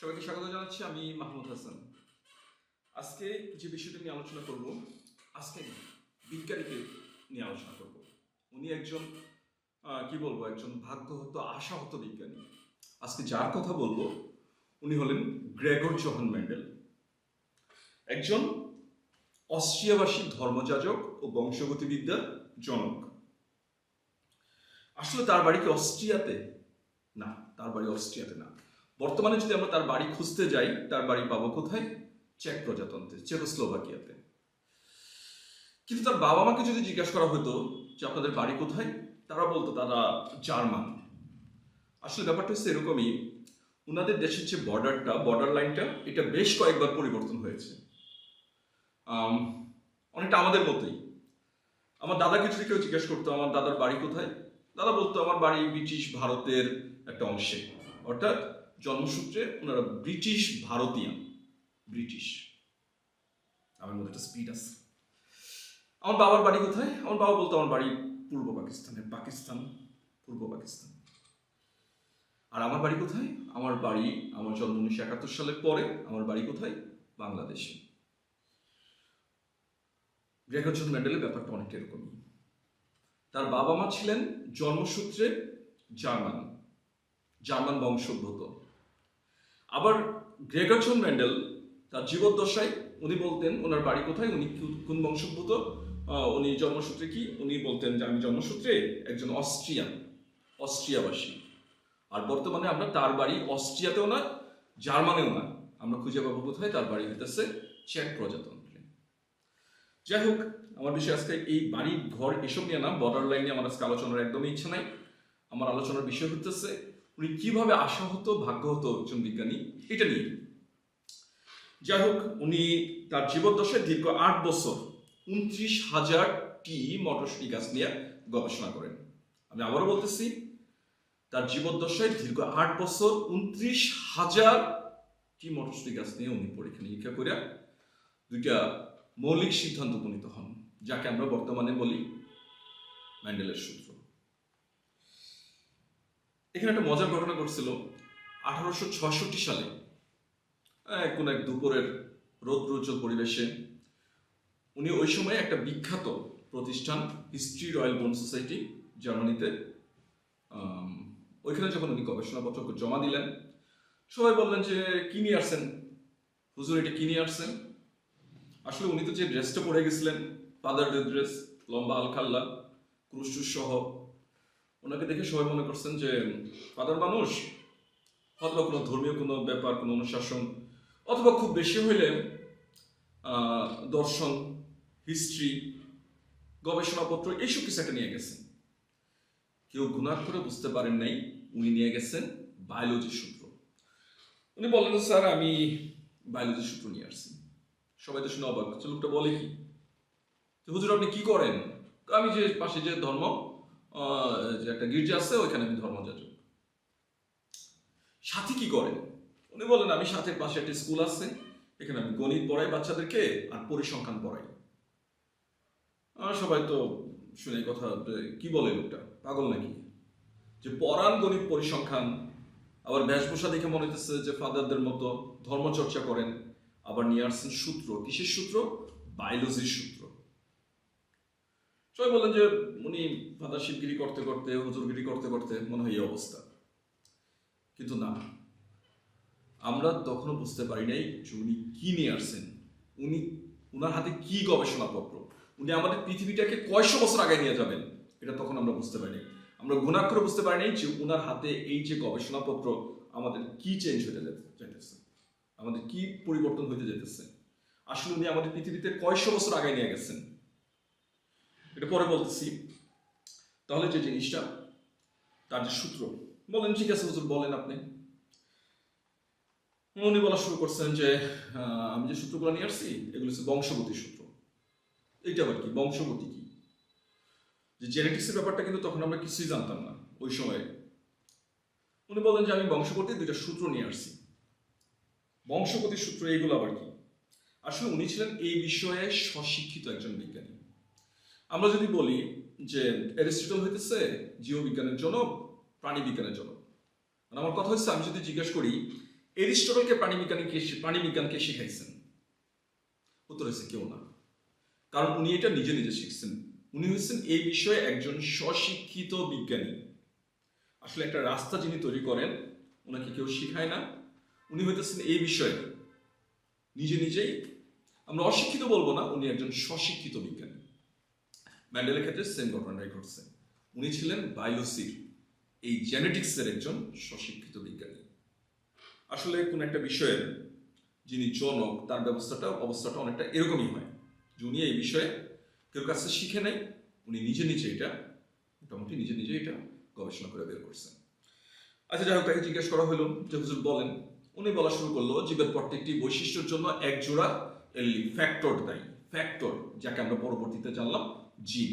সবাইকে স্বাগত জানাচ্ছি। আমি মাহমুদ হাসান। আজকে যে বিষয়টি নিয়ে আলোচনা করব, আজকে বিজ্ঞানীকে নিয়ে আলোচনা করব। উনি একজন একজন ভাগ্যহত আশাহত বিজ্ঞানী। আজকে যার কথা বলবো উনি হলেন গ্রেগর জোহান মেন্ডেল, একজন অস্ট্রিয়াবাসী ধর্মযাজক ও বংশগতিবিদ্যার জনক। আসলে তার বাড়ি কি অস্ট্রিয়াতে? না, তার বাড়ি অস্ট্রিয়াতে না। বর্তমানে যদি আমরা তার বাড়ি খুঁজতে যাই, তার বাড়ি পাবো কোথায়? চেক প্রজাতন্ত্রে, চেকোস্লোভাকিয়াতে। কিন্তু তার বাবা মাকে যদি জিজ্ঞাসা করা হতো যে আপনাদের বাড়ি কোথায়, তারা বলতো তারা জার্মান। আসলে ব্যাপারটা হচ্ছে এরকমই, ওনাদের দেশের যে বর্ডার লাইনটা, এটা বেশ কয়েকবার পরিবর্তন হয়েছে। অনেকটা আমাদের মতোই। আমার দাদাকে যদি কেউ জিজ্ঞেস করতো আমার দাদার বাড়ি কোথায়, দাদা বলতো আমার বাড়ি ব্রিটিশ ভারতের একটা অংশে। অর্থাৎ জন্মসূত্রে ওনারা ব্রিটিশ ভারতীয়ান, ব্রিটিশ। আমার মধ্যে একটা স্পিড আছে। আমার বাবার বাড়ি কোথায়? আমার বাবা বলতো আমার বাড়ি পূর্ব পাকিস্তান, পূর্ব পাকিস্তান। আর আমার বাড়ি কোথায়? আমার বাড়ি, আমার জন্ম 1971 সালের পরে আমার বাড়ি কোথায়? বাংলাদেশে। গ্রেগর জোহান মেন্ডেলের ব্যাপারটা অনেকটা এরকমই। তার বাবা মা ছিলেন জন্মসূত্রে জার্মান বংশোদ্ভূত। আবার গ্রেগর জোহান মেন্ডেল তার জীবদ্দশায় উনি বলতেন ওনার বাড়ি কোথায়, উনি কোন বংশোদ্ভূত, উনি জন্মসূত্রে কি, উনি বলতেন যে আমি জন্মসূত্রে একজন অস্ট্রিয়াবাসী। আর বর্তমানে আমরা তার বাড়ি অস্ট্রিয়াতেও না, জার্মানেও না, আমরা খুঁজে পাবো কোথায়? তার বাড়ি হইতেছে চেক প্রজাতন্ত্রে। যাই হোক, আমার বিষয় আজকে এই বাড়ি ঘর এসব নিয়ে না, বর্ডার লাইন নিয়ে আমার আজকে আলোচনার একদমই ইচ্ছা নাই। আমার আলোচনার বিষয় হচ্ছে উনি কিভাবে আশাহত ভাগ্যহত একজন বিজ্ঞানী, এটা নিয়ে। যাই হোক, উনি তার জীবদ্দশায় দীর্ঘ 8 বছর 29,000টি মটরশুঁটি গাছ নিয়ে গবেষণা করেন। আমি আবারও বলতেছি, তার জীবদ্দশায় দীর্ঘ 8 বছর 29,000টি মটরশুঁটি গাছ নিয়ে উনি পরীক্ষা নিরীক্ষা করে দুইটা মৌলিক সিদ্ধান্ত উপনীত হন, যাকে আমরা বর্তমানে বলি মেন্ডেলের সূত্র। এখানে একটা মজার ঘটনা ঘটছিল। 1866 সালে কোন এক দুপুরের রৌদ্রোজ্জ্বল পরিবেশে উনি ওই সময় একটা বিখ্যাত প্রতিষ্ঠান হিস্ট্রি রয়্যাল বোন সোসাইটি জার্মানিতে, ওইখানে যখন উনি গবেষণাপত্র জমা দিলেন, সবাই বললেন যে কি নিয়ে আসছেন হুজুর, এটা কি নিয়ে আসছেন? আসলে উনি তো যে ড্রেসটা পরে গেছিলেন, ফাদারদের ড্রেস, লম্বা আলখাল্লা, ক্রুশ সহ, ওনাকে দেখে সবাই মনে করছেন যে ফাদার মানুষ, অথবা কোনো ধর্মীয় কোনো ব্যাপার, কোনো অনুশাসন, অথবা খুব বেশি হইলে দর্শন, হিস্ট্রি, গবেষণাপত্র, এইসব কিছু একটা নিয়ে গেছেন। কেউ গুণার করে বুঝতে পারেন নাই উনি নিয়ে গেছেন বায়োলজি সূত্র। উনি বললেন স্যার আমি বায়োলজি সূত্র নিয়ে আসছি। সবাই তো শুনে অবাক, লোকটা বলে কি? হুজুর আপনি কি করেন? আমি যে পাশে যে যে একটা গির্জা আছে, ওইখানে আমি ধর্মযাজক। সাথী কি করেন? উনি বলেন আমি সাথের পাশে একটা স্কুল আছে, এখানে আমি গণিত পড়াই বাচ্চাদেরকে আর পরিসংখ্যান পড়াই। সবাই তো শুনে কথা, কি বলে লোকটা পাগল নাকি? যে পড়ান গণিত পরিসংখ্যান, আবার বেশভূষা দেখে মনে হচ্ছে যে ফাদারদের মতো ধর্মচর্চা করেন, আবার নিয়ে আসছেন সূত্র। কিসের সূত্র? বায়োলজির সূত্র। সবাই বললেন যে উনি ফাদারশিপগিরি করতে করতে, হুজুরগিরি করতে করতে মনে হয় এই অবস্থা। কিন্তু না, আমরা তখনও বুঝতে পারি নাই যে উনি কি নিয়ে আসছেন, উনার হাতে কি গবেষণাপত্র, উনি আমাদের পৃথিবীটাকে কয়শো বছর আগে নিয়ে যাবেন, এটা তখন আমরা বুঝতে পারি নাই। আমরা গুণাক করে বুঝতে পারি নাই যে উনার হাতে এই যে গবেষণাপত্র আমাদের কি চেঞ্জ হতে যেতেছে, আমাদের কি পরিবর্তন হতে যেতেছে। আসলে উনি আমাদের পৃথিবীতে কয়শো বছর আগে নিয়ে গেছেন, এটা পরে বলতেছি। তাহলে যে জিনিসটা, তার যে সূত্র, বলেন ঠিক আছে হুজুর বলেন আপনি। উনি বলা শুরু করছেন যে আমি যে সূত্রগুলো নিয়ে আসছি এগুলো হচ্ছে বংশগতি সূত্র। এইটা আবার কি? বংশগতি কি? যে জেনেটিক্সের ব্যাপারটা কিন্তু তখন আমরা কিছুই জানতাম না ওই সময়ে। উনি বলেন যে আমি বংশগতির দুইটা সূত্র নিয়ে আসছি। বংশগতির সূত্র এইগুলো আবার কি? আসলে উনি ছিলেন এই বিষয়ে স্বশিক্ষিত একজন বিজ্ঞানী। আমরা যদি বলি যে অ্যারিস্টটল হইতেছে জীববিজ্ঞানের জনক, প্রাণী বিজ্ঞানের জনক, মানে আমার কথা হচ্ছে, আমি যদি জিজ্ঞেস করি এরিস্টটলকে প্রাণীবিজ্ঞানকে শিখাইছেন? উত্তর হয়েছে কেউ না, কারণ উনি এটা নিজে নিজে শিখছেন। উনি হচ্ছেন এই বিষয়ে একজন স্বশিক্ষিত বিজ্ঞানী। আসলে একটা রাস্তা যিনি তৈরি করেন, ওনাকে কেউ শিখায় না, উনি হইতেছেন এই বিষয়ে নিজে নিজেই, আমরা অশিক্ষিত বলবো না, উনি একজন স্বশিক্ষিত বিজ্ঞানী। ম্যান্ডেলের ক্ষেত্রে সেম ঘটনাটাই ঘটছে। উনি ছিলেন বায়োলজির, এই জেনেটিক্সের একজন স্বশিক্ষিত বিজ্ঞানী। আসলে কোন একটা বিষয়ের যিনি জনক, তার অবস্থাটা অনেকটা এরকমই হয় যে উনি এই বিষয়ে কেউ কাছে শিখে নেই, উনি নিজে নিজে এটা মোটামুটি নিজে নিজে এটা গবেষণা করে বের করছেন। আচ্ছা, যাই হোক, তাকে জিজ্ঞেস করা হলো যে হুজুর বলেন। উনি বলা শুরু করলো জীবের প্রত্যেকটি বৈশিষ্ট্যের জন্য এক জোড়া ফ্যাক্টর দায়ী। ফ্যাক্টর, যাকে আমরা পরবর্তীতে জানলাম জিন,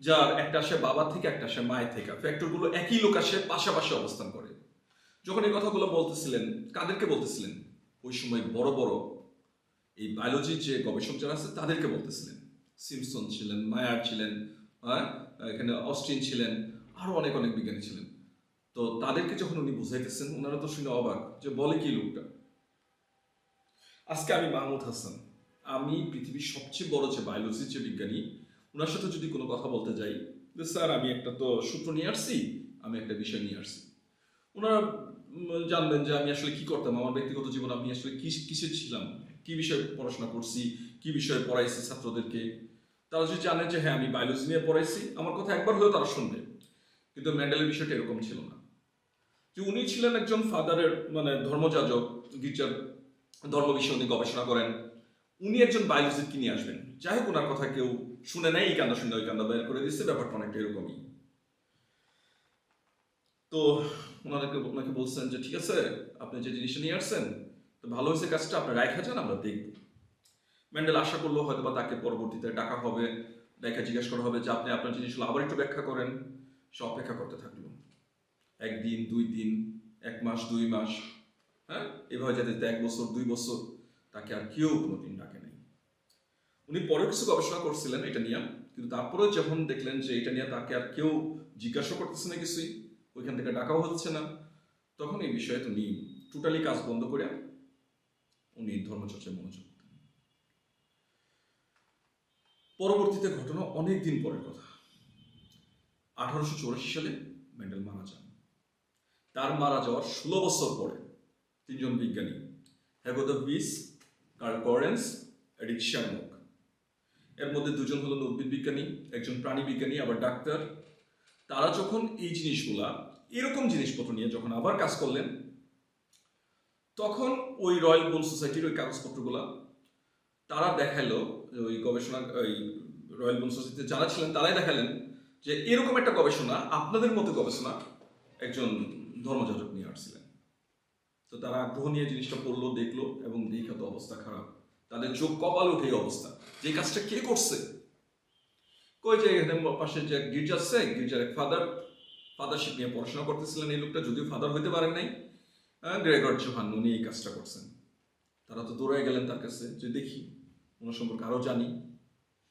যার একটা আসে বাবা থেকে, একটা আসে মায়ের থেকে। ফ্যাক্টরগুলো একই লোক আসে পাশাপাশি অবস্থান করে। যখন এই কথাগুলো বলতেছিলেন, কাদেরকে বলতেছিলেন? ওই সময় বড় বড় এই বায়োলজির যে গবেষক যারা আছে তাদেরকে বলতেছিলেন। সিমসন ছিলেন, মায়ার ছিলেন, এখানে অস্টিন ছিলেন, আরো অনেক অনেক বিজ্ঞানী ছিলেন। তো তাদেরকে যখন উনি বুঝাইতেছেন, ওনারা তো শুনে অবাক যে বলে কি লোকটা। আজকে আমি মাহমুদ হাসান, আমি পৃথিবীর সবচেয়ে বড় যে বায়োলজির যে বিজ্ঞানী, ওনার সাথে যদি কোনো কথা বলতে যাই যে স্যার আমি একটা তো সূত্র নিয়ে আসছি, আমি একটা বিষয় নিয়ে আসছি, ওনারা জানবেন যে আমি আসলে কি করতাম, আমার ব্যক্তিগত জীবন আমি আসলে কিসে ছিলাম, কি বিষয়ে পড়াশোনা করছি, কি বিষয়ে পড়াইছি ছাত্রদেরকে। তারা যদি জানে যে হ্যাঁ আমি বায়োলজি নিয়ে পড়াইছি, আমার কথা একবার হলেও তারা শুনবে। কিন্তু ম্যান্ডেলের বিষয়টা এরকম ছিল না, যে উনি ছিলেন একজন ফাদারের ধর্মযাজক, গির্জার ধর্ম বিষয়ে উনি গবেষণা করেন, উনি একজন বায়োলজিস্ট কি নিয়ে আসবেন। যাই হোক, ওনার কথা কেউ শুনে নেয়, এই কান্দা শুনে ওই কান্দা বের করে দিচ্ছে, ব্যাপারটা অনেকটা এরকমই। তো ওনাকে বলছেন যে ঠিক আছে, আপনি যে জিনিসটা নিয়ে আসছেন তো ভালো হয়েছে, কাজটা আপনার রাইখা যান, আমরা দেখব। ম্যান্ডেল আশা করলো হয়তো বা তাকে পরবর্তীতে ডাকা হবে, দেখা জিজ্ঞেস করা হবে যে আপনি আপনার জিনিসগুলো আবার একটু ব্যাখ্যা করেন। সে অপেক্ষা করতে থাকলো, একদিন, 2 দিন, 1 মাস, 2 মাস, হ্যাঁ, এভাবে যেতে যেতে 1 বছর, 2 বছর, তাকে আর কেউ কোনোদিন ডাকে নাই। উনি পরে কিছু গবেষণা করছিলেন এটা নিয়ে, কিন্তু তারপরে যখন দেখলেন যে এটা নিয়ে তাকে আর কেউ জিজ্ঞাসা করতেছে না কিছুই, ওইখান থেকে ডাকাও হচ্ছে না, তখন এই বিষয়ে উনি টোটালি কাজ বন্ধ করে উনি ধর্মচর্চায় মনোযোগ দিতেন। পরবর্তীতে ঘটনা অনেক দিন পরের কথা, 1884 সালে ম্যান্ডেল মারা যান। তার মারা যাওয়ার 16 বছর পরে 3জন বিজ্ঞানী, হ্যাগো বিস, কার্ল করেন্স, এরিক শার্লক, এর মধ্যে 2জন হলেন উদ্ভিদ বিজ্ঞানী, একজন প্রাণী বিজ্ঞানী, আবার ডাক্তার। তারা যখন এই জিনিসগুলা, এরকম জিনিসপত্র নিয়ে যখন আবার কাজ করলেন, তখন ওই রয়্যাল বোন সোসাইটির ওই কাগজপত্রগুলা তারা দেখালো, ওই গবেষণা, ওই রয়্যাল বোন সোসাইটিতে যারা ছিলেন তারাই দেখালেন যে এরকম একটা গবেষণা, আপনাদের মতো গবেষণা একজন ধর্মযাজক নিয়ে আসছিলেন। তো তারা আগ্রহ নিয়ে জিনিসটা পড়লো, দেখলো, এবং দেখে তো অবস্থা খারাপ, তাদের চোখ কপাল উঠে অবস্থা, যে কাজটা কে করছে। কই যে এখানে পাশে যে গির্জা আছে, গির্জার এক ফাদারশিপ নিয়ে পড়াশোনা করতেছিলেন এই লোকটা, যদিও ফাদার হইতে পারেন নাই, গ্রেগর জোহান, উনি এই কাজটা করছেন। তারা তো দৌড়ায় গেলেন তার কাছে যে দেখি, ওনার সম্পর্কে আরো জানি,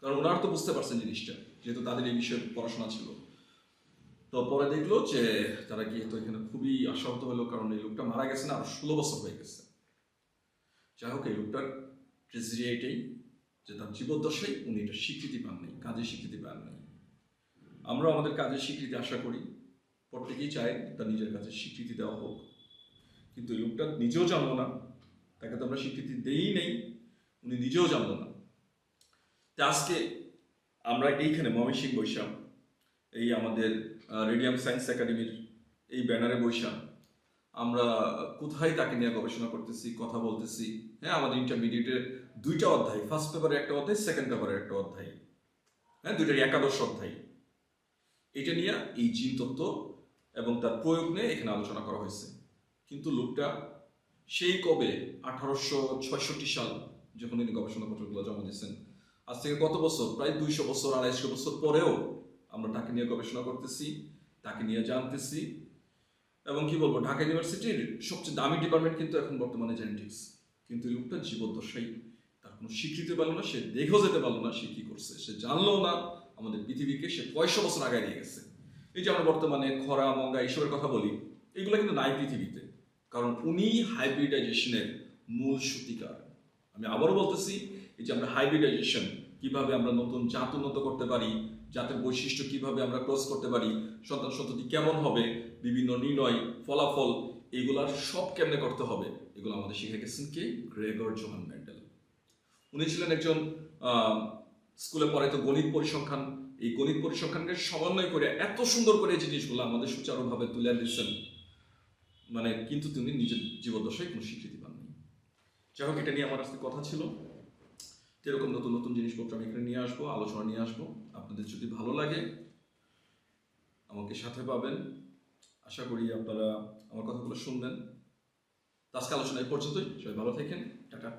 কারণ ওনারা তো বুঝতে পারছেন জিনিসটা, যেহেতু তাদের এই বিষয়ে পড়াশোনা ছিল। তো পরে দেখলো যে তারা গিয়ে তো এখানে খুবই আশাহত হলো, কারণ এই লোকটা মারা গেছে না, আরো 16 বছর হয়ে গেছে। যাই হোক, এই লোকটার ট্রেজেডি এটাই যে তার জীবদ্দশায় উনি এটা স্বীকৃতি পাননি, কাজের স্বীকৃতি পাননি। আমরা আমাদের কাজের স্বীকৃতি আশা করি, প্রত্যেকেই চায় তার নিজের কাজের স্বীকৃতি দেওয়া হোক, কিন্তু এই লোকটা নিজেও জানলো না, তাকে তো আমরা স্বীকৃতি দেই নেই, উনি নিজেও জানলো না। আজকে আমরা এইখানে ময়মনসিংহ বৈশাখ, এই আমাদের রেডিয়াম সায়েন্স একাডেমির এই ব্যানারে বৈশাখ, আমরা কোথায় তাকে নিয়ে গবেষণা করতেছি, কথা বলতেছি। হ্যাঁ, আমাদের ইন্টারমিডিয়েটের 2টা অধ্যায়, ফার্স্ট পেপারের একটা অধ্যায়, সেকেন্ড পেপারের একটা অধ্যায়, হ্যাঁ, 2টার একাদশ অধ্যায়, এটা নিয়ে এই জিন তত্ত্ব এবং তার প্রয়োগ নিয়ে এখানে আলোচনা করা হয়েছে। কিন্তু লোকটা সেই কবে 1866 সাল যখন তিনি গবেষণাপত্রগুলো জমা দিয়েছেন, আজ থেকে কত বছর, প্রায় 200 বছর, 250 বছর পরেও আমরা তাকে নিয়ে গবেষণা করতেছি, তাকে নিয়ে জানতেছি। এবং কি বলবো, ঢাকা ইউনিভার্সিটির সবচেয়ে দামি ডিপার্টমেন্ট কিন্তু এখন বর্তমানে জেনেটিক্স, কিন্তু এই লোকটা জীবদ্দশাই তার কোনো স্বীকৃতি পেল না, সে দেখেও যেতে পারলো না সে কি করছে, সে জানলো না আমাদের পৃথিবীকে সে 500 বছর আগে নিয়ে গেছে। এই যে আমরা বর্তমানে খরা, মঙ্গা এইসবের কথা বলি, এগুলো কিন্তু নাই পৃথিবীতে, কারণ উনি হাইব্রিডাইজেশনের মূল সূতিকার। আমি আবারও বলতেছি, এই যে আমরা হাইব্রিডাইজেশন কিভাবে আমরা নতুন জাত উন্নত করতে পারি, জাতের বৈশিষ্ট্য কিভাবে আমরা ক্রস করতে পারি, সন্তান সন্ততি কেমন হবে, বিভিন্ন নির্ণয় ফলাফল, এগুলার সব কেমনে করতে হবে, এগুলো আমাদের শিখে গেছেন কে? Gregor Johann Mendel. উনি ছিলেন একজন স্কুলে পড়াইতো গণিত পরিসংখ্যান। এই গণিত পরিসংখ্যানকে সমন্বয় করে এত সুন্দর করে এই জিনিসগুলো আমাদের সুচারুভাবে তুলে দিচ্ছেন, মানে কিন্তু তিনি নিজের জীবদ্দশায় কোনো স্বীকৃতি পাননি। যাই হোক, এটা নিয়ে আমার আজকে কথা ছিল। এরকম নতুন নতুন জিনিসপত্র আমি এখানে নিয়ে আসবো, আলোচনা নিয়ে আসবো। আপনাদের যদি ভালো লাগে আমাকে সাথে পাবেন। আশা করি আপনারা আমার কথাগুলো শুনবেন। আজকে আলোচনা এই পর্যন্তই। সবাই ভালো থাকেন। টাটা।